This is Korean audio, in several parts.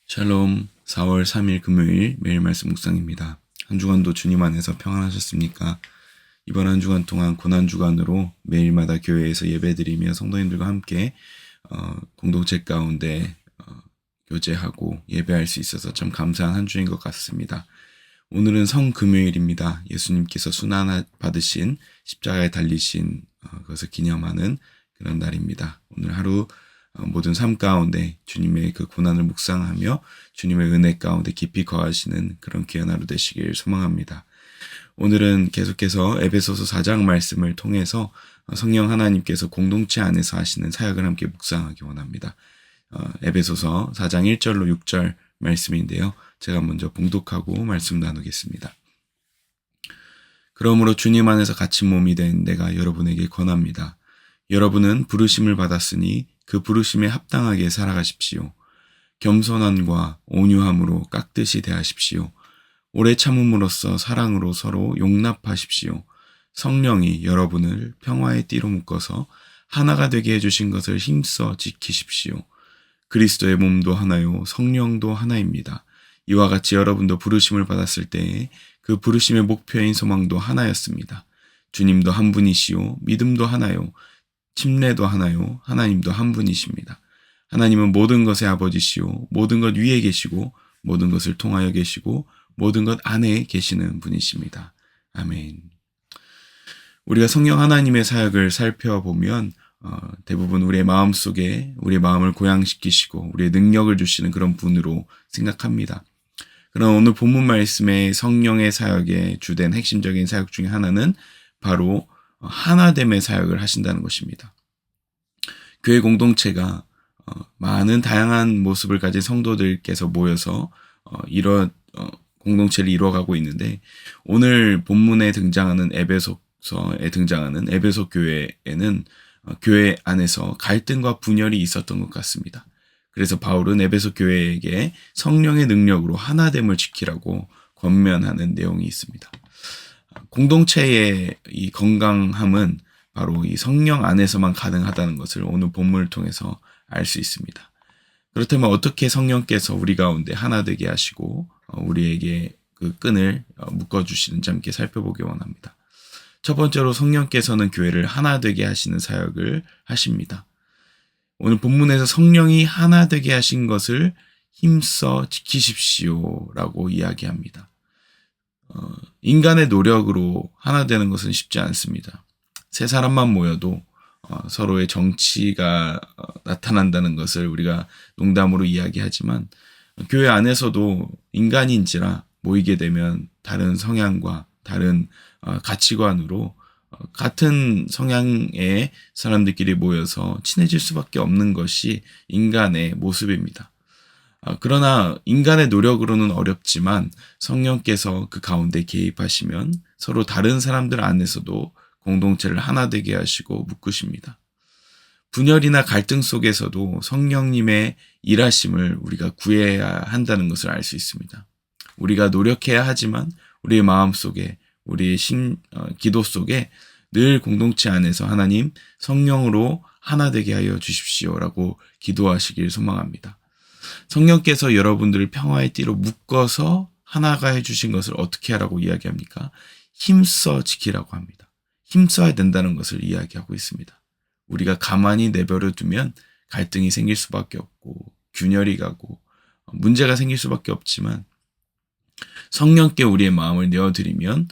샬롬. 4월 3일 금요일 매일 말씀 묵상입니다. 한 주간도 주님 안에서 평안하셨습니까? 이번 한 주간 동안 고난주간으로 매일마다 교회에서 예배드리며 성도님들과 함께 공동체 가운데 교제하고 예배할 수 있어서 참 감사한 한 주인 것 같습니다. 오늘은 성금요일입니다. 예수님께서 순환 받으신 십자가에 달리신 그것을 기념하는 그런 날입니다. 오늘 하루 모든 삶 가운데 주님의 그 고난을 묵상하며 주님의 은혜 가운데 깊이 거하시는 그런 귀한 하루 되시길 소망합니다. 오늘은 계속해서 에베소서 4장 말씀을 통해서 성령 하나님께서 공동체 안에서 하시는 사역을 함께 묵상하기 원합니다. 에베소서 4장 1절로 6절 말씀인데요. 제가 먼저 봉독하고 말씀 나누겠습니다. 그러므로 주님 안에서 갇힌 몸이 된 내가 여러분에게 권합니다. 여러분은 부르심을 받았으니 그 부르심에 합당하게 살아가십시오. 겸손함과 온유함으로 깍듯이 대하십시오. 오래 참음으로써 사랑으로 서로 용납하십시오. 성령이 여러분을 평화의 띠로 묶어서 하나가 되게 해주신 것을 힘써 지키십시오. 그리스도의 몸도 하나요, 성령도 하나입니다. 이와 같이 여러분도 부르심을 받았을 때에 그 부르심의 목표인 소망도 하나였습니다. 주님도 한 분이시요, 믿음도 하나요, 침례도 하나요, 하나님도 한 분이십니다. 하나님은 모든 것의 아버지시요, 모든 것 위에 계시고 모든 것을 통하여 계시고 모든 것 안에 계시는 분이십니다. 아멘. 우리가 성령 하나님의 사역을 살펴보면 대부분 우리의 마음속에 우리의 마음을 고양시키시고 우리의 능력을 주시는 그런 분으로 생각합니다. 그러나 오늘 본문 말씀의 성령의 사역의 주된 핵심적인 사역 중에 하나는 바로 하나됨의 사역을 하신다는 것입니다. 교회 공동체가 많은 다양한 모습을 가진 성도들께서 모여서 이런 공동체를 이루어가고 있는데, 오늘 본문에 등장하는 에베소서에 등장하는 에베소 교회에는 교회 안에서 갈등과 분열이 있었던 것 같습니다. 그래서 바울은 에베소 교회에게 성령의 능력으로 하나됨을 지키라고 권면하는 내용이 있습니다. 공동체의 이 건강함은 바로 이 성령 안에서만 가능하다는 것을 오늘 본문을 통해서 알 수 있습니다. 그렇다면 어떻게 성령께서 우리 가운데 하나 되게 하시고 우리에게 그 끈을 묶어주시는지 함께 살펴보기 원합니다. 첫 번째로 성령께서는 교회를 하나 되게 하시는 사역을 하십니다. 오늘 본문에서 성령이 하나 되게 하신 것을 힘써 지키십시오라고 이야기합니다. 인간의 노력으로 하나 되는 것은 쉽지 않습니다. 세 사람만 모여도 서로의 정치가 나타난다는 것을 우리가 농담으로 이야기하지만, 교회 안에서도 인간인지라 모이게 되면 다른 성향과 다른 가치관으로 같은 성향의 사람들끼리 모여서 친해질 수밖에 없는 것이 인간의 모습입니다. 그러나 인간의 노력으로는 어렵지만 성령께서 그 가운데 개입하시면 서로 다른 사람들 안에서도 공동체를 하나 되게 하시고 묶으십니다. 분열이나 갈등 속에서도 성령님의 일하심을 우리가 구해야 한다는 것을 알 수 있습니다. 우리가 노력해야 하지만 우리의 마음속에, 우리의 기도 속에 늘 공동체 안에서 하나님 성령으로 하나 되게 하여 주십시오라고 기도하시길 소망합니다. 성령께서 여러분들을 평화의 띠로 묶어서 하나가 해주신 것을 어떻게 하라고 이야기합니까? 힘써 지키라고 합니다. 힘써야 된다는 것을 이야기하고 있습니다. 우리가 가만히 내버려 두면 갈등이 생길 수밖에 없고 균열이 가고 문제가 생길 수밖에 없지만, 성령께 우리의 마음을 내어드리면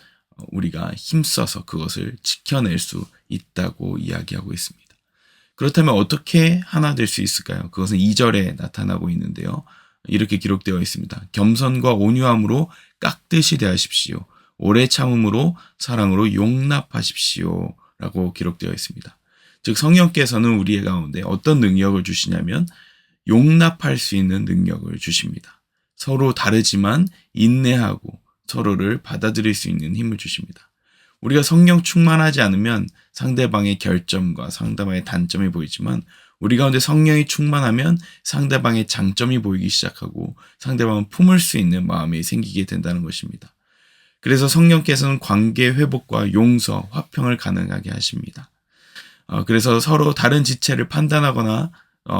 우리가 힘써서 그것을 지켜낼 수 있다고 이야기하고 있습니다. 그렇다면 어떻게 하나 될 수 있을까요? 그것은 2절에 나타나고 있는데요. 이렇게 기록되어 있습니다. 겸손과 온유함으로 깍듯이 대하십시오. 오래 참음으로 사랑으로 용납하십시오 라고 기록되어 있습니다. 즉 성령께서는 우리 가운데 어떤 능력을 주시냐면 용납할 수 있는 능력을 주십니다. 서로 다르지만 인내하고 서로를 받아들일 수 있는 힘을 주십니다. 우리가 성령 충만하지 않으면 상대방의 결점과 상대방의 단점이 보이지만, 우리 가운데 성령이 충만하면 상대방의 장점이 보이기 시작하고 상대방을 품을 수 있는 마음이 생기게 된다는 것입니다. 그래서 성령께서는 관계 회복과 용서, 화평을 가능하게 하십니다. 그래서 서로 다른 지체를 판단하거나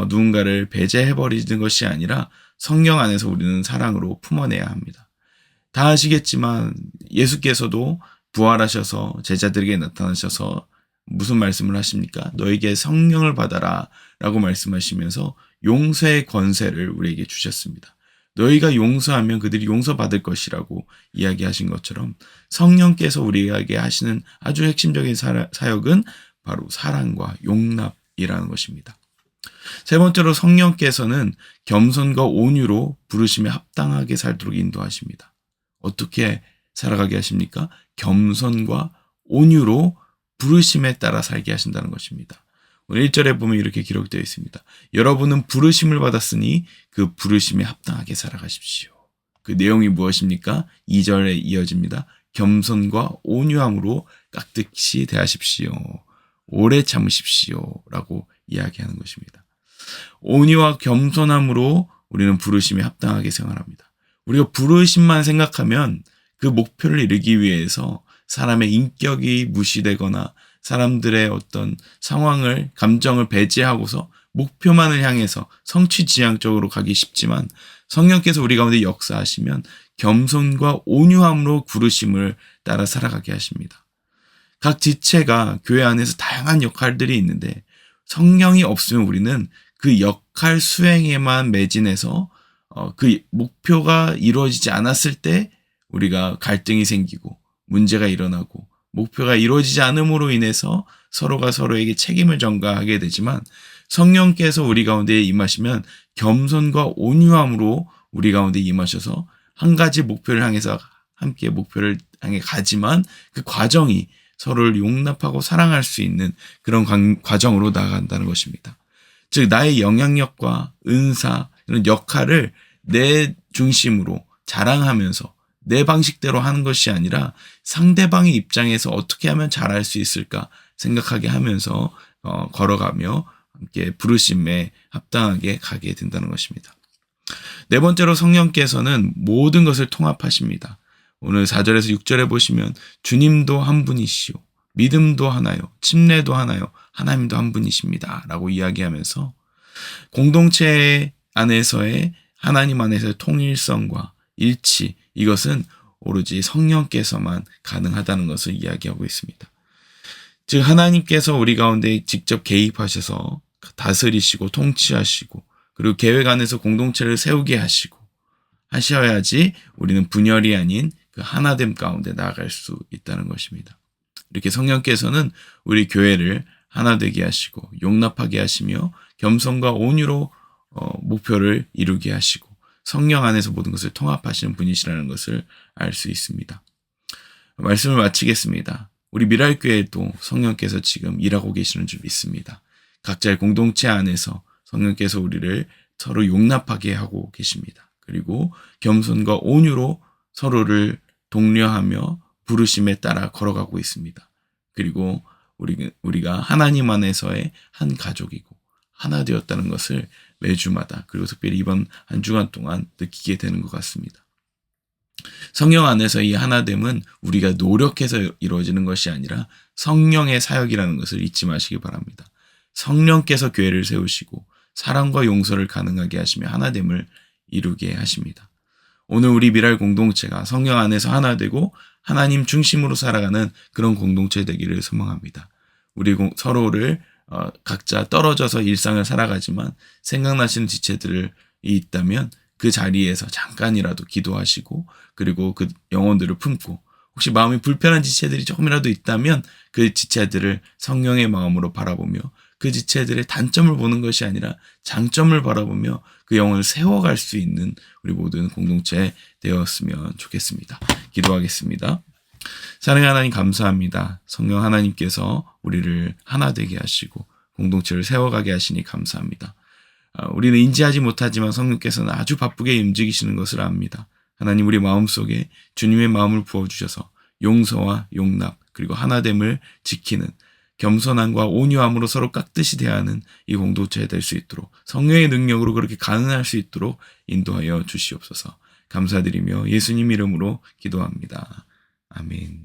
누군가를 배제해버리는 것이 아니라 성령 안에서 우리는 사랑으로 품어내야 합니다. 다 아시겠지만 예수께서도 부활하셔서 제자들에게 나타나셔서 무슨 말씀을 하십니까? 너에게 성령을 받아라 라고 말씀하시면서 용서의 권세를 우리에게 주셨습니다. 너희가 용서하면 그들이 용서받을 것이라고 이야기하신 것처럼 성령께서 우리에게 하시는 아주 핵심적인 사역은 바로 사랑과 용납이라는 것입니다. 세 번째로 성령께서는 겸손과 온유로 부르심에 합당하게 살도록 인도하십니다. 어떻게 살아가게 하십니까? 겸손과 온유로 부르심에 따라 살게 하신다는 것입니다. 오늘 1절에 보면 이렇게 기록되어 있습니다. 여러분은 부르심을 받았으니 그 부르심에 합당하게 살아가십시오. 그 내용이 무엇입니까? 2절에 이어집니다. 겸손과 온유함으로 깍듯이 대하십시오. 오래 참으십시오. 라고 이야기하는 것입니다. 온유와 겸손함으로 우리는 부르심에 합당하게 생활합니다. 우리가 부르심만 생각하면 그 목표를 이루기 위해서 사람의 인격이 무시되거나 사람들의 어떤 상황을, 감정을 배제하고서 목표만을 향해서 성취지향적으로 가기 쉽지만 성령께서 우리 가운데 역사하시면 겸손과 온유함으로 부르심을 따라 살아가게 하십니다. 각 지체가 교회 안에서 다양한 역할들이 있는데 성령이 없으면 우리는 그 역할 수행에만 매진해서 그 목표가 이루어지지 않았을 때 우리가 갈등이 생기고 문제가 일어나고 목표가 이루어지지 않음으로 인해서 서로가 서로에게 책임을 전가하게 되지만 성령께서 우리 가운데 임하시면 겸손과 온유함으로 우리 가운데 임하셔서 한 가지 목표를 향해서 함께 목표를 향해 가지만 그 과정이 서로를 용납하고 사랑할 수 있는 그런 과정으로 나아간다는 것입니다. 즉 나의 영향력과 은사, 이런 역할을 내 중심으로 자랑하면서 내 방식대로 하는 것이 아니라 상대방의 입장에서 어떻게 하면 잘할 수 있을까 생각하게 하면서 걸어가며 함께 부르심에 합당하게 가게 된다는 것입니다. 네 번째로 성령께서는 모든 것을 통합하십니다. 오늘 4절에서 6절에 보시면 주님도 한 분이시오, 믿음도 하나요, 침례도 하나요, 하나님도 한 분이십니다 라고 이야기하면서 공동체 안에서의 하나님 안에서의 통일성과 일치, 이것은 오로지 성령께서만 가능하다는 것을 이야기하고 있습니다. 즉 하나님께서 우리 가운데 직접 개입하셔서 다스리시고 통치하시고 그리고 계획 안에서 공동체를 세우게 하셔야지 우리는 분열이 아닌 그 하나됨 가운데 나아갈 수 있다는 것입니다. 이렇게 성령께서는 우리 교회를 하나 되게 하시고 용납하게 하시며 겸손과 온유로 목표를 이루게 하시고 성령 안에서 모든 것을 통합하시는 분이시라는 것을 알 수 있습니다. 말씀을 마치겠습니다. 우리 미랄교회도 성령께서 지금 일하고 계시는 줄 믿습니다. 각자의 공동체 안에서 성령께서 우리를 서로 용납하게 하고 계십니다. 그리고 겸손과 온유로 서로를 독려하며 부르심에 따라 걸어가고 있습니다. 그리고 우리가 하나님 안에서의 한 가족이고 하나 되었다는 것을 매주마다 그리고 특별히 이번 한 주간 동안 느끼게 되는 것 같습니다. 성령 안에서 이 하나됨은 우리가 노력해서 이루어지는 것이 아니라 성령의 사역이라는 것을 잊지 마시기 바랍니다. 성령께서 교회를 세우시고 사랑과 용서를 가능하게 하시며 하나됨을 이루게 하십니다. 오늘 우리 미랄 공동체가 성령 안에서 하나 되고 하나님 중심으로 살아가는 그런 공동체 되기를 소망합니다. 우리 서로를 각자 떨어져서 일상을 살아가지만 생각나시는 지체들이 있다면 그 자리에서 잠깐이라도 기도하시고 그리고 그 영혼들을 품고 혹시 마음이 불편한 지체들이 조금이라도 있다면 그 지체들을 성령의 마음으로 바라보며 그 지체들의 단점을 보는 것이 아니라 장점을 바라보며 그 영혼을 세워갈 수 있는 우리 모든 공동체 되었으면 좋겠습니다. 기도하겠습니다. 사랑의 하나님 감사합니다. 성령 하나님께서 우리를 하나 되게 하시고 공동체를 세워가게 하시니 감사합니다. 우리는 인지하지 못하지만 성령께서는 아주 바쁘게 움직이시는 것을 압니다. 하나님 우리 마음속에 주님의 마음을 부어주셔서 용서와 용납 그리고 하나됨을 지키는 겸손함과 온유함으로 서로 깍듯이 대하는 이 공동체 될 수 있도록 성령의 능력으로 그렇게 가능할 수 있도록 인도하여 주시옵소서. 감사드리며 예수님 이름으로 기도합니다. 아멘.